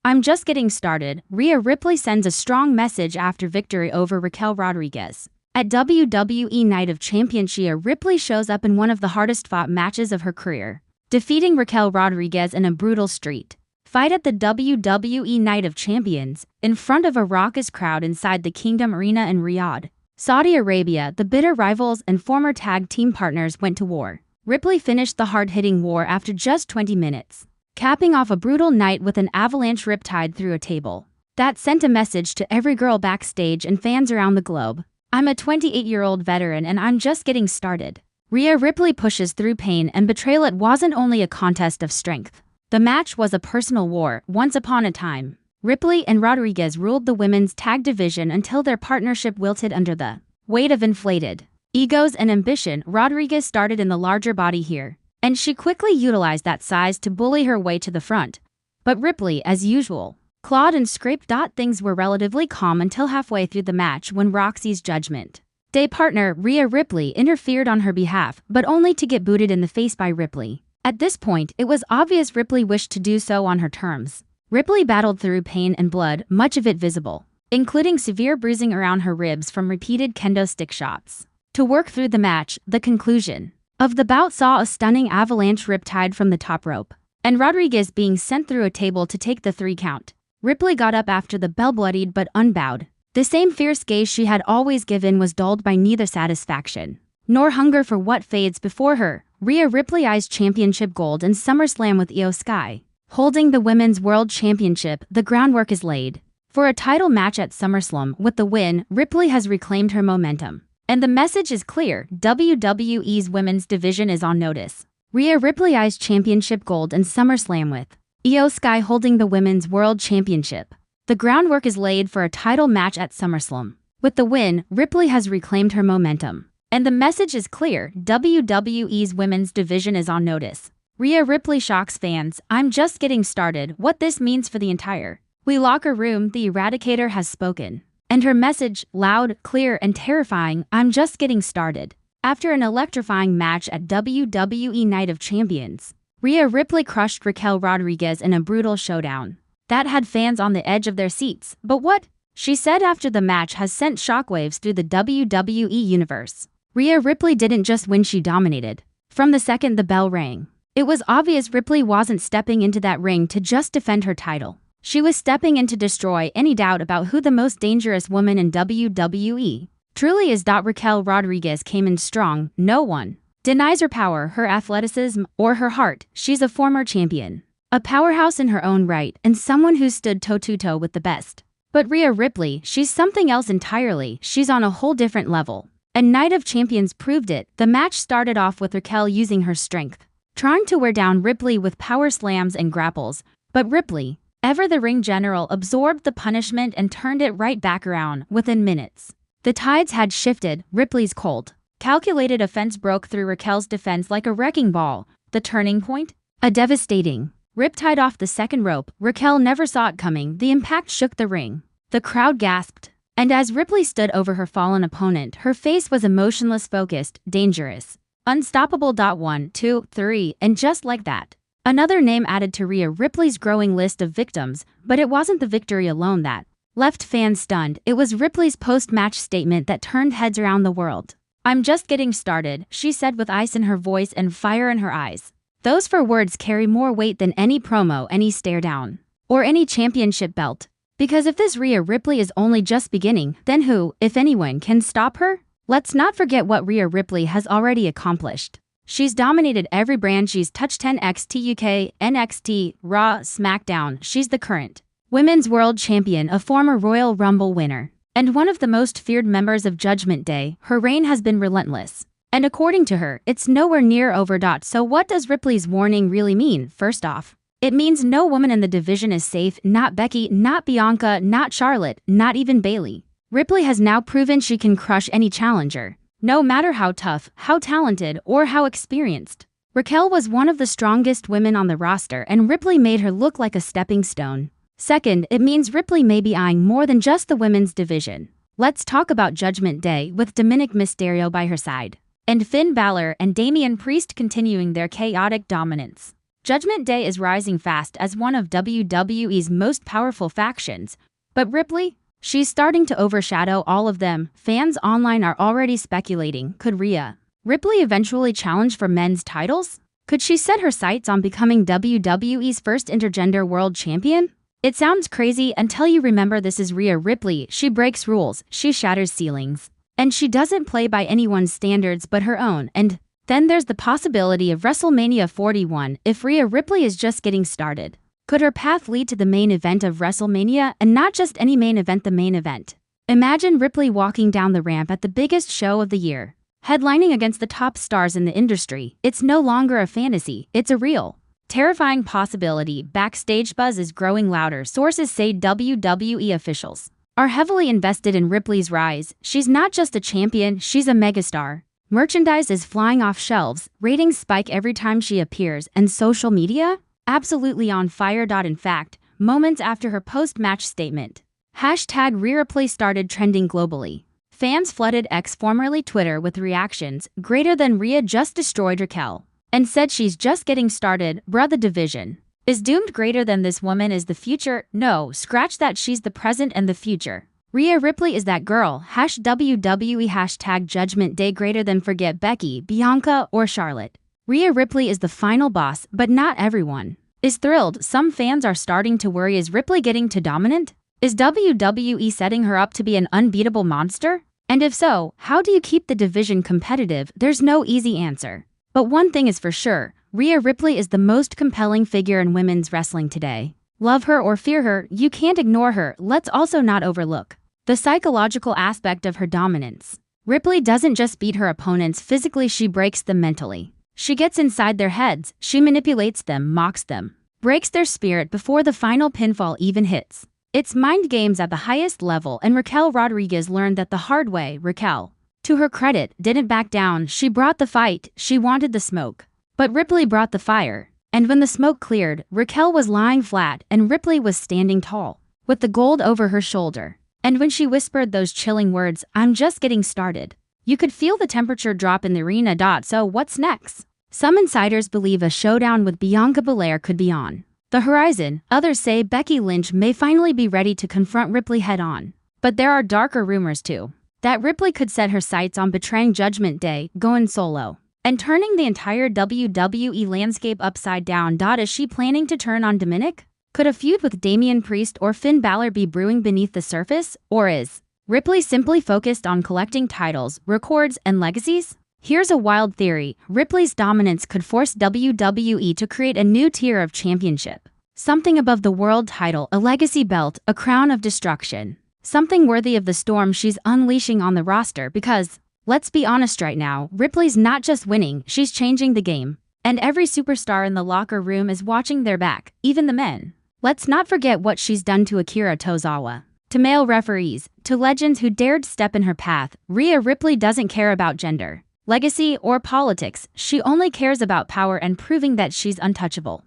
I'm just getting started. Rhea Ripley sends a strong message after victory over Raquel Rodriguez. At WWE Night of Champions, Rhea Ripley shows up in one of the hardest fought matches of her career, defeating Raquel Rodriguez in a brutal street fight at the WWE Night of Champions, in front of a raucous crowd inside the Kingdom Arena in Riyadh, Saudi Arabia. The bitter rivals and former tag team partners went to war. Ripley finished the hard-hitting war after just 20 minutes, capping off a brutal night with an avalanche riptide through a table that sent a message to every girl backstage and fans around the globe. I'm a 28-year-old veteran and I'm just getting started. Rhea Ripley pushes through pain and betrayal. It wasn't only a contest of strength. The match was a personal war. Once upon a time, Ripley and Rodriguez ruled the women's tag division until their partnership wilted under the weight of inflated egos and ambition. Rodriguez started in the larger body here, and she quickly utilized that size to bully her way to the front. But Ripley, as usual, clawed and scraped. Things were relatively calm until halfway through the match when Roxy's Judgment Day partner, Rhea Ripley, interfered on her behalf, but only to get booted in the face by Ripley. At this point, it was obvious Ripley wished to do so on her terms. Ripley battled through pain and blood, much of it visible, including severe bruising around her ribs from repeated kendo stick shots. To work through the match, the conclusion of the bout saw a stunning avalanche riptide from the top rope, and Rodriguez being sent through a table to take the 3 count. Ripley got up after the bell, bloodied but unbowed. The same fierce gaze she had always given was dulled by neither satisfaction nor hunger for what fades before her. Rhea Ripley eyes championship gold in SummerSlam with Io Sky holding the Women's World Championship. The groundwork is laid for a title match at SummerSlam. With the win, Ripley has reclaimed her momentum, and the message is clear: WWE's women's division is on notice. Rhea Ripley eyes championship gold in SummerSlam with Io Sky holding the Women's World Championship. The groundwork is laid for a title match at SummerSlam. With the win, Ripley has reclaimed her momentum, and the message is clear: WWE's women's division is on notice. Rhea Ripley shocks fans. I'm just getting started. What this means for the entire locker room. The Eradicator has spoken, and her message, loud, clear, and terrifying: I'm just getting started. After an electrifying match at WWE Night of Champions, Rhea Ripley crushed Raquel Rodriguez in a brutal showdown that had fans on the edge of their seats. But what she said after the match has sent shockwaves through the WWE universe. Rhea Ripley didn't just win, she dominated. From the second the bell rang, it was obvious Ripley wasn't stepping into that ring to just defend her title. She was stepping in to destroy any doubt about who the most dangerous woman in WWE truly is. Raquel Rodriguez came in strong. No one denies her power, her athleticism, or her heart. She's a former champion, a powerhouse in her own right, and someone who stood toe-to-toe with the best. But Rhea Ripley, she's something else entirely. She's on a whole different level, and Night of Champions proved it. The match started off with Raquel using her strength, trying to wear down Ripley with power slams and grapples. But Ripley, ever the ring general, absorbed the punishment and turned it right back around within minutes. The tides had shifted. Ripley's cold, calculated offense broke through Raquel's defense like a wrecking ball. The turning point? A devastating riptide off the second rope. Raquel never saw it coming. The impact shook the ring. The crowd gasped, and as Ripley stood over her fallen opponent, her face was emotionless, focused, dangerous, unstoppable. 1, 2, 3, and just like that, another name added to Rhea Ripley's growing list of victims. But it wasn't the victory alone that left fans stunned. It was Ripley's post-match statement that turned heads around the world. I'm just getting started, she said with ice in her voice and fire in her eyes. Those 4 words carry more weight than any promo, any stare down, or any championship belt. Because if this Rhea Ripley is only just beginning, then who, if anyone, can stop her? Let's not forget what Rhea Ripley has already accomplished. She's dominated every brand she's touched: NXT UK, NXT, Raw, SmackDown. She's the current Women's World Champion, a former Royal Rumble winner, and one of the most feared members of Judgment Day. Her reign has been relentless, and according to her, it's nowhere near over. So what does Ripley's warning really mean? First off, it means no woman in the division is safe. Not Becky, not Bianca, not Charlotte, not even Bayley. Ripley has now proven she can crush any challenger, no matter how tough, how talented, or how experienced. Raquel was one of the strongest women on the roster, and Ripley made her look like a stepping stone. Second, it means Ripley may be eyeing more than just the women's division. Let's talk about Judgment Day, with Dominic Mysterio by her side, and Finn Balor and Damian Priest continuing their chaotic dominance. Judgment Day is rising fast as one of WWE's most powerful factions. But Ripley? She's starting to overshadow all of them. Fans online are already speculating, could Rhea Ripley eventually challenge for men's titles? Could she set her sights on becoming WWE's first intergender world champion? It sounds crazy until you remember this is Rhea Ripley. She breaks rules, she shatters ceilings. And she doesn't play by anyone's standards but her own. And then there's the possibility of WrestleMania 41 if Rhea Ripley is just getting started. Could her path lead to the main event of WrestleMania, and not just any main event, the main event? Imagine Ripley walking down the ramp at the biggest show of the year, headlining against the top stars in the industry. It's no longer a fantasy, it's a real, terrifying possibility. Backstage buzz is growing louder. Sources say WWE officials are heavily invested in Ripley's rise. She's not just a champion, she's a megastar. Merchandise is flying off shelves, ratings spike every time she appears, and social media? Absolutely on fire. In fact, moments after her post-match statement, hashtag Rhea Ripley started trending globally. Fans flooded X, formerly Twitter, with reactions greater than Rhea just destroyed Raquel and said she's just getting started. Bruh, the division is doomed. Greater than this woman is the future. No, scratch that, she's the present and the future. Rhea Ripley is that girl. WWE hashtag Judgment Day. Greater than forget Becky, Bianca, or Charlotte. Rhea Ripley is the final boss, but not everyone is thrilled. Some fans are starting to worry, is Ripley getting too dominant? Is WWE setting her up to be an unbeatable monster? And if so, how do you keep the division competitive? There's no easy answer. But one thing is for sure, Rhea Ripley is the most compelling figure in women's wrestling today. Love her or fear her, you can't ignore her. Let's also not overlook the psychological aspect of her dominance. Ripley doesn't just beat her opponents physically, she breaks them mentally. She gets inside their heads, she manipulates them, mocks them, breaks their spirit before the final pinfall even hits. It's mind games at the highest level, and Raquel Rodriguez learned that the hard way. Raquel, to her credit, didn't back down. She brought the fight, she wanted the smoke. But Ripley brought the fire. And when the smoke cleared, Raquel was lying flat and Ripley was standing tall, with the gold over her shoulder. And when she whispered those chilling words, "I'm just getting started," you could feel the temperature drop in the arena. So what's next? Some insiders believe a showdown with Bianca Belair could be on the horizon. Others say Becky Lynch may finally be ready to confront Ripley head-on. But there are darker rumors too, that Ripley could set her sights on betraying Judgment Day, going solo, and turning the entire WWE landscape upside down. Is she planning to turn on Dominic? Could a feud with Damian Priest or Finn Balor be brewing beneath the surface? Or is Ripley simply focused on collecting titles, records, and legacies? Here's a wild theory. Ripley's dominance could force WWE to create a new tier of championship. Something above the world title, a legacy belt, a crown of destruction. Something worthy of the storm she's unleashing on the roster, because, let's be honest right now, Ripley's not just winning, she's changing the game. And every superstar in the locker room is watching their back, even the men. Let's not forget what she's done to Akira Tozawa, to male referees, to legends who dared step in her path. Rhea Ripley doesn't care about gender, legacy, or politics. She only cares about power and proving that she's untouchable.